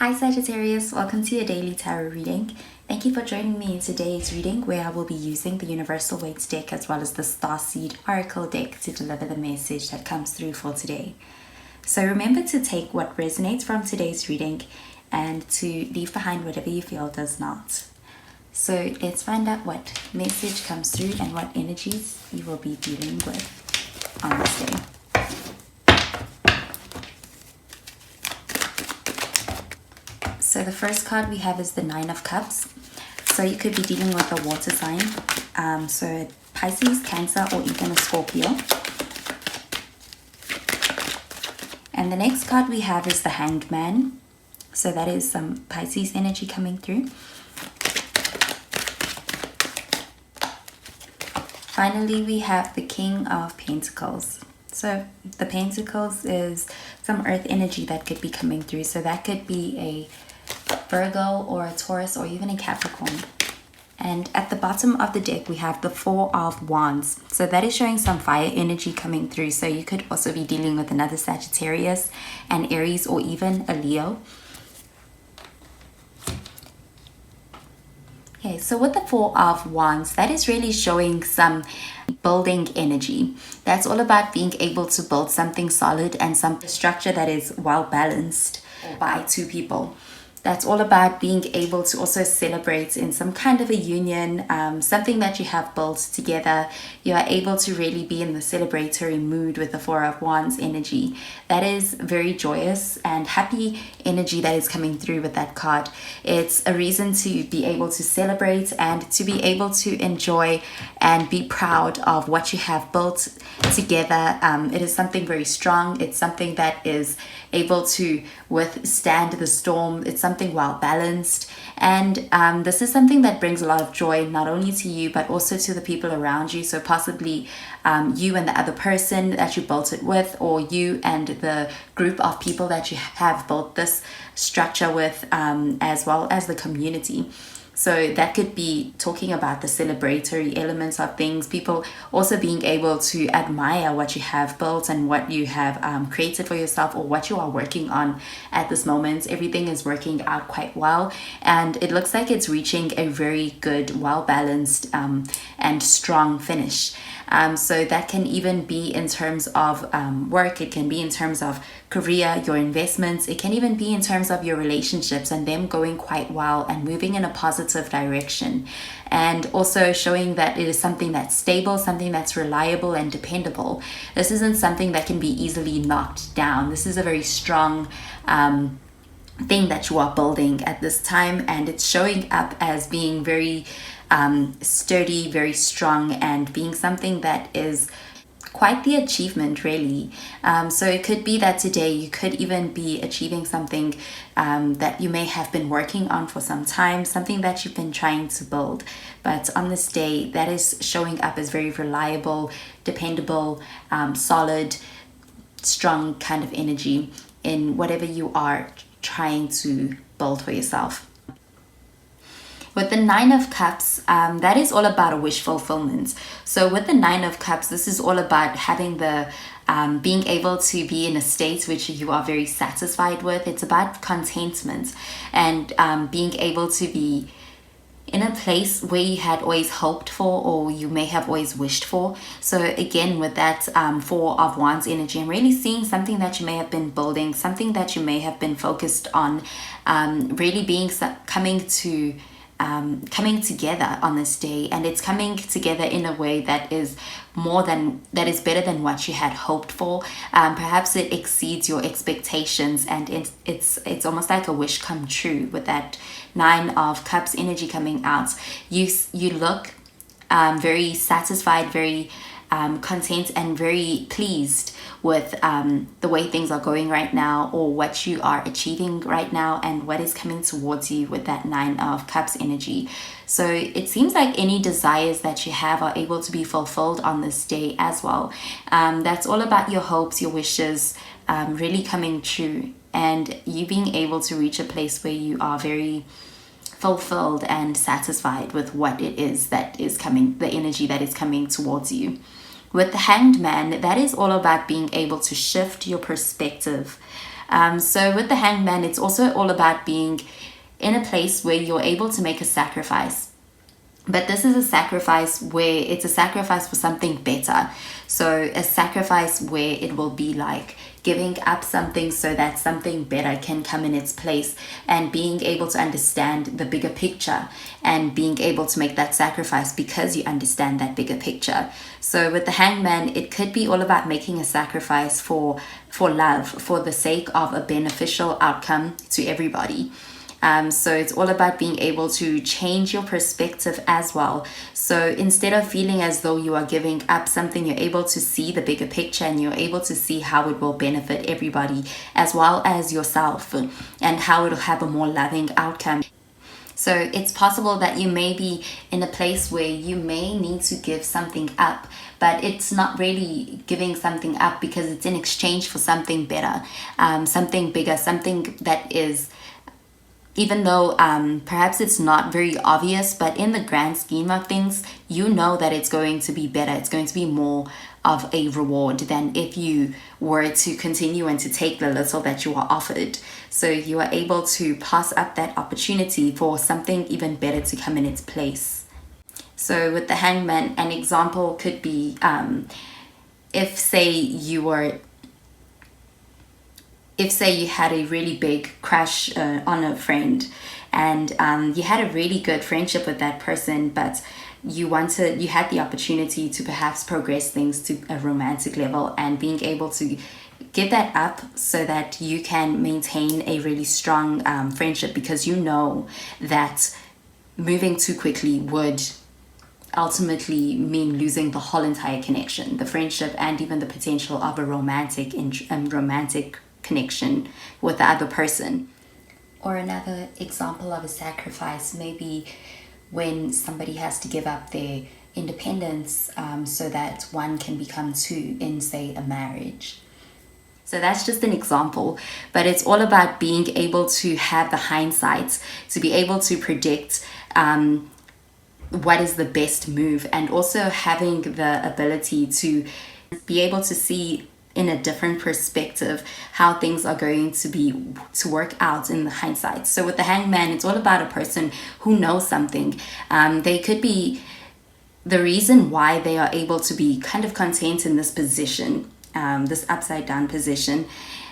Hi Sagittarius, welcome to your daily tarot reading. Thank you for joining me in today's reading where I will be using the Universal Weights deck as well as the Starseed Oracle deck to deliver the message that comes through for today. So remember to take what resonates from today's reading and to leave behind whatever you feel does not. So let's find out what message comes through and what energies you will be dealing with on this day. So the first card we have is the Nine of Cups. So you could be dealing with a water sign, so Pisces, Cancer, or even a Scorpio. And the next card we have is the Hanged Man. So that is some Pisces energy coming through. Finally, we have the King of Pentacles. So the Pentacles is some earth energy that could be coming through. So that could be a Virgo or a Taurus or even a Capricorn. And at the bottom of the deck we have the Four of Wands. So that is showing some fire energy coming through. So you could also be dealing with another Sagittarius, an Aries, or even a Leo. Okay, so with the Four of Wands, that is really showing some building energy. That's all about being able to build something solid and some structure that is well balanced by two people. That's all about being able to also celebrate in some kind of a union, something that you have built together. You are able to really be in the celebratory mood with the Four of Wands energy. That is very joyous and happy energy that is coming through with that card. It's a reason to be able to celebrate and to be able to enjoy and be proud of what you have built together. It is something very strong. It's something that is able to withstand the storm. It's something well balanced, and this is something that brings a lot of joy not only to you but also to the people around you. So possibly you and the other person that you built it with, or you and the group of people that you have built this structure with, as well as the community. So that could be talking about the celebratory elements of things, people also being able to admire what you have built and what you have created for yourself, or what you are working on at this moment. Everything is working out quite well, and it looks like it's reaching a very good, well-balanced and strong finish. So that can even be in terms of work, it can be in terms of career, your investments, it can even be in terms of your relationships and them going quite well and moving in a positive direction. And also showing that it is something that's stable, something that's reliable and dependable. This isn't something that can be easily knocked down. This is a very strong thing that you are building at this time, and it's showing up as being very sturdy, very strong, and being something that is quite the achievement, really. So it could be that today you could even be achieving something that you may have been working on for some time, something that you've been trying to build. But on this day, that is showing up as very reliable, dependable, solid, strong kind of energy in whatever you are trying to build for yourself. With the Nine of Cups, that is all about a wish fulfillment. So with the Nine of Cups, this is all about having the being able to be in a state which you are very satisfied with. It's about contentment and being able to be in a place where you had always hoped for, or you may have always wished for. So again, with that Four of Wands energy, I'm really seeing something that you may have been building, something that you may have been focused on, really being coming together on this day, and it's coming together in a way that is better than what you had hoped for. Perhaps it exceeds your expectations, and it's almost like a wish come true with that Nine of Cups energy coming out. You look very satisfied, very content, and very pleased with the way things are going right now, or what you are achieving right now, and what is coming towards you with that Nine of Cups energy. So it seems like any desires that you have are able to be fulfilled on this day as well. That's all about your hopes, your wishes really coming true, and you being able to reach a place where you are very fulfilled and satisfied with what it is that is coming, the energy that is coming towards you. With the Hanged Man, that is all about being able to shift your perspective So with the Hangman, it's also all about being in a place where you're able to make a sacrifice. But this is a sacrifice where it's a sacrifice for something better. So a sacrifice where it will be like giving up something so that something better can come in its place, and being able to understand the bigger picture and being able to make that sacrifice because you understand that bigger picture. So with the Hangman, it could be all about making a sacrifice for love, for the sake of a beneficial outcome to everybody. So it's all about being able to change your perspective as well. So instead of feeling as though you are giving up something, you're able to see the bigger picture, and you're able to see how it will benefit everybody as well as yourself, and how it will have a more loving outcome. So it's possible that you may be in a place where you may need to give something up, but it's not really giving something up because it's in exchange for something better, something bigger, something that is, even though perhaps it's not very obvious, but in the grand scheme of things, you know that it's going to be better. It's going to be more of a reward than if you were to continue and to take the little that you are offered. So you are able to pass up that opportunity for something even better to come in its place. So with the Hangman, an example could be if say you had a really big crush on a friend, and you had a really good friendship with that person, but you had the opportunity to perhaps progress things to a romantic level, and being able to give that up so that you can maintain a really strong friendship, because you know that moving too quickly would ultimately mean losing the whole entire connection, the friendship, and even the potential of a romantic connection with the other person. Or another example of a sacrifice may be when somebody has to give up their independence so that one can become two in, say, a marriage. So that's just an example, but it's all about being able to have the hindsight, to be able to predict what is the best move, and also having the ability to be able to see in a different perspective how things are going to work out in the hindsight. So with the Hangman, it's all about a person who knows something. They could be the reason why they are able to be kind of content in this position, this upside down position,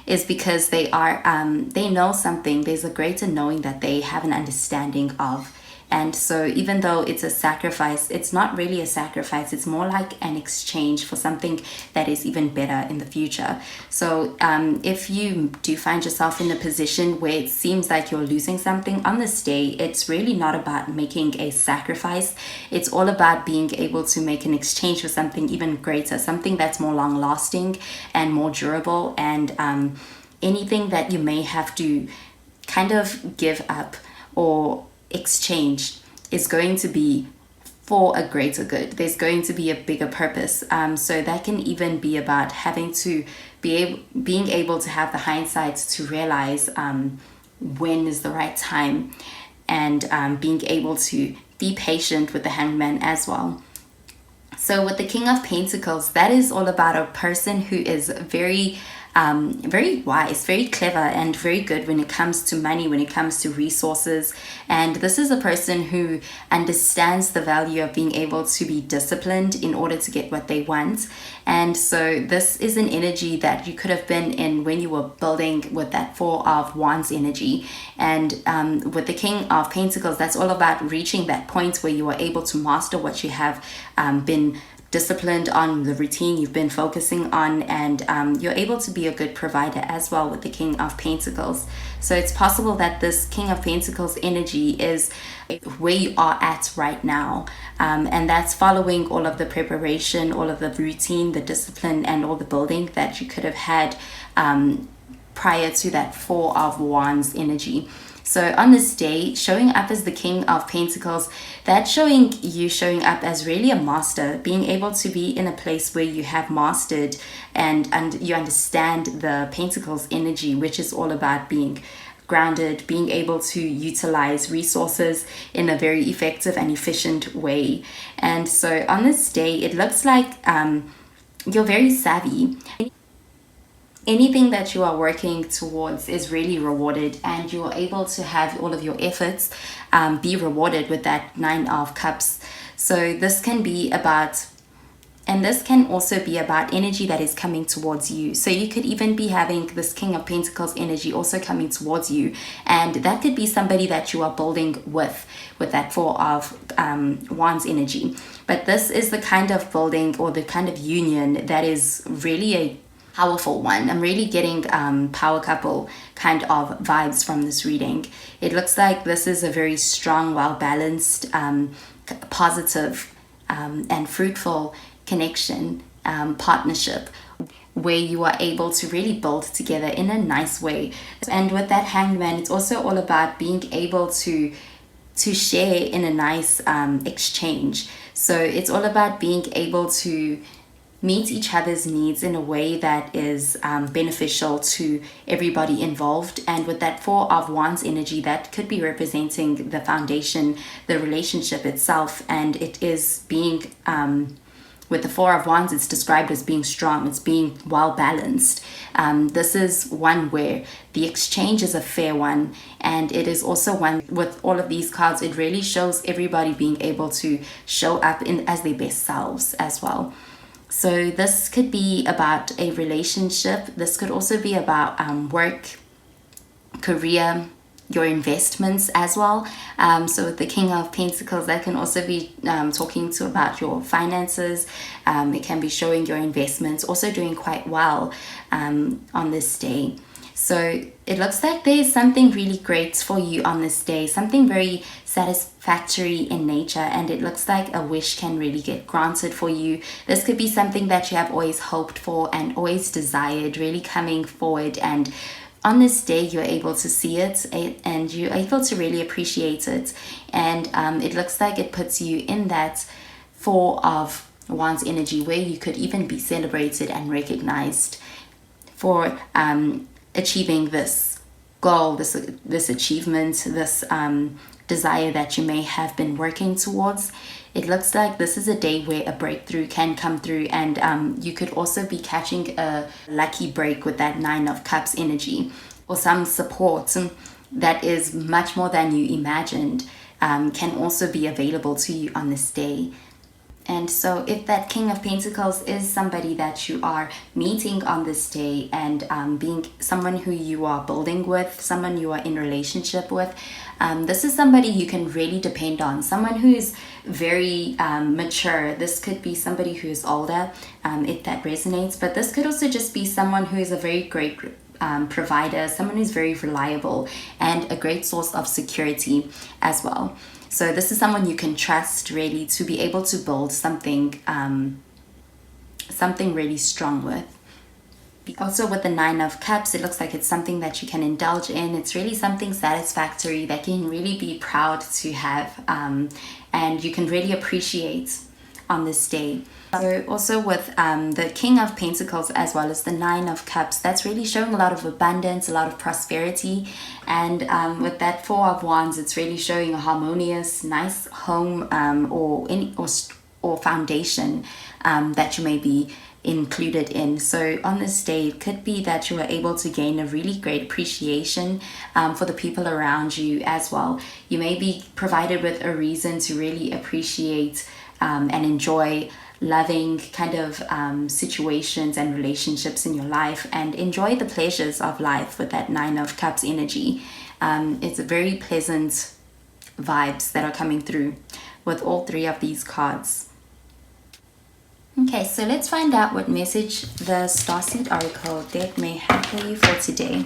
is because they know something. There's a greater knowing that they have an understanding of. And so even though it's a sacrifice, it's not really a sacrifice. It's more like an exchange for something that is even better in the future. So if you do find yourself in a position where it seems like you're losing something on this day, it's really not about making a sacrifice. It's all about being able to make an exchange for something even greater, something that's more long lasting and more durable, and anything that you may have to kind of give up or exchange is going to be for a greater good. There's going to be a bigger purpose. So that can even be about having to being able to have the hindsight to realize when is the right time, and being able to be patient with the Hangman as well. So with the King of Pentacles, that is all about a person who is very wise, very clever, and very good when it comes to money, when it comes to resources. And this is a person who understands the value of being able to be disciplined in order to get what they want. And so this is an energy that you could have been in when you were building with that Four of Wands energy. And with the King of Pentacles, that's all about reaching that point where you are able to master what you have been disciplined on, the routine you've been focusing on, and you're able to be a good provider as well with the King of Pentacles. So it's possible that this King of Pentacles energy is where you are at right now, and that's following all of the preparation, all of the routine, the discipline, and all the building that you could have had prior to that Four of Wands energy. So on this day, showing up as the King of Pentacles, that's showing up as really a master, being able to be in a place where you have mastered and you understand the Pentacles energy, which is all about being grounded, being able to utilize resources in a very effective and efficient way. And so on this day, it looks like you're very savvy. anything that you are working towards is really rewarded, and you are able to have all of your efforts be rewarded with that Nine of Cups. So this can be about, and this can also be about energy that is coming towards you. So you could even be having this King of Pentacles energy also coming towards you. And that could be somebody that you are building with that Four of Wands energy. But this is the kind of building or the kind of union that is really a powerful one. I'm really getting power couple kind of vibes from this reading. It looks like this is a very strong, well-balanced, positive, and fruitful connection, partnership, where you are able to really build together in a nice way. And with that Hangman, it's also all about being able to share in a nice exchange. So it's all about being able to meet each other's needs in a way that is beneficial to everybody involved. And with that Four of Wands energy, that could be representing the foundation, the relationship itself. And it is being with the Four of Wands, it's described as being strong, it's being well balanced. This is one where the exchange is a fair one, and it is also one with all of these cards, it really shows everybody being able to show up as their best selves as well. So this could be about a relationship. This could also be about work, career, your investments as well. So with the King of Pentacles, that can also be talking to about your finances. It can be showing your investments also doing quite well on this day. So it looks like there's something really great for you on this day, something very satisfactory in nature, and it looks like a wish can really get granted for you. This could be something that you have always hoped for and always desired, really coming forward, and on this day you're able to see it and you're able to really appreciate it. And it looks like it puts you in that Four of Wands energy where you could even be celebrated and recognized for achieving this goal, this achievement, this desire that you may have been working towards. It looks like this is a day where a breakthrough can come through, and you could also be catching a lucky break with that Nine of Cups energy, or some support that is much more than you imagined can also be available to you on this day. And so if that King of Pentacles is somebody that you are meeting on this day, and being someone who you are building with, someone you are in relationship with, this is somebody you can really depend on, someone who is very mature. This could be somebody who is older, if that resonates, but this could also just be someone who is a very great provider, someone who's very reliable and a great source of security as well. So this is someone you can trust really to be able to build something really strong with. Also with the Nine of Cups, it looks like it's something that you can indulge in. It's really something satisfactory that you can really be proud to have, and you can really appreciate on this day. So also with the King of Pentacles as well as the Nine of Cups, that's really showing a lot of abundance, a lot of prosperity. And with that Four of Wands, it's really showing a harmonious, nice home or foundation that you may be included in. So on this day, it could be that you are able to gain a really great appreciation for the people around you as well. You may be provided with a reason to really appreciate and enjoy loving kind of situations and relationships in your life, and enjoy the pleasures of life with that Nine of Cups energy. It's a very pleasant vibes that are coming through with all three of these cards. Okay, so let's find out what message the Starseed Oracle deck may have for you for today.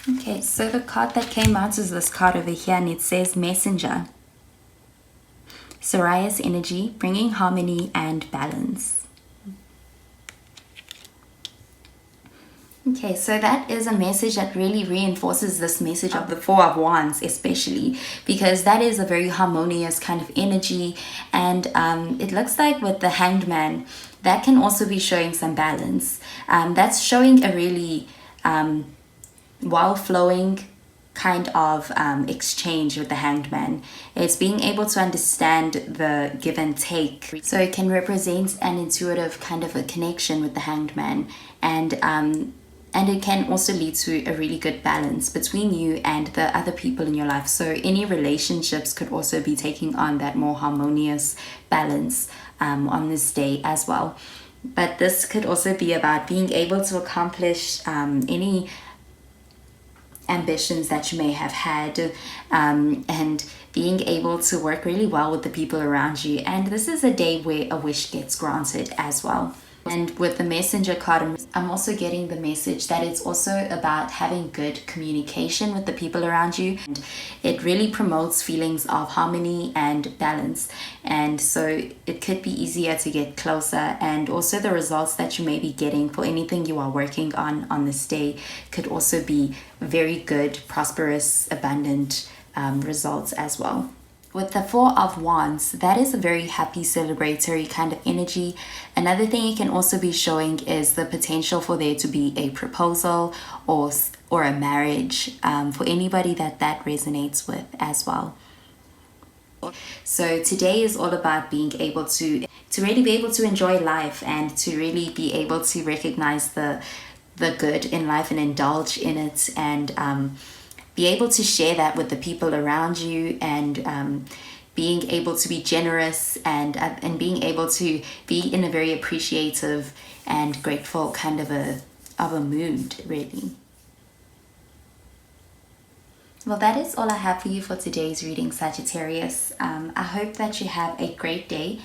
Okay, so the card that came out is this card over here, and it says Messenger. Sagittarius energy, bringing harmony and balance. Okay, so that is a message that really reinforces this message of the Four of Wands, especially because that is a very harmonious kind of energy. And it looks like with the Hanged Man, that can also be showing some balance. That's showing a really well-flowing kind of exchange with the Hanged Man. It's being able to understand the give and take. So it can represent an intuitive kind of a connection with the Hanged Man, and it can also lead to a really good balance between you and the other people in your life. So any relationships could also be taking on that more harmonious balance on this day as well. But this could also be about being able to accomplish any ambitions that you may have had, and being able to work really well with the people around you. And this is a day where a wish gets granted as well. And with the messenger card, I'm also getting the message that it's also about having good communication with the people around you. And it really promotes feelings of harmony and balance. And so it could be easier to get closer. And also the results that you may be getting for anything you are working on this day could also be very good, prosperous, abundant results as well. With the Four of Wands, that is a very happy, celebratory kind of energy. Another thing it can also be showing is the potential for there to be a proposal or a marriage for anybody that resonates with as well. So today is all about being able to really be able to enjoy life and to really be able to recognize the good in life and indulge in it, and be able to share that with the people around you, and being able to be generous, and being able to be in a very appreciative and grateful kind of a mood, really. Well, that is all I have for you for today's reading, Sagittarius. I hope that you have a great day.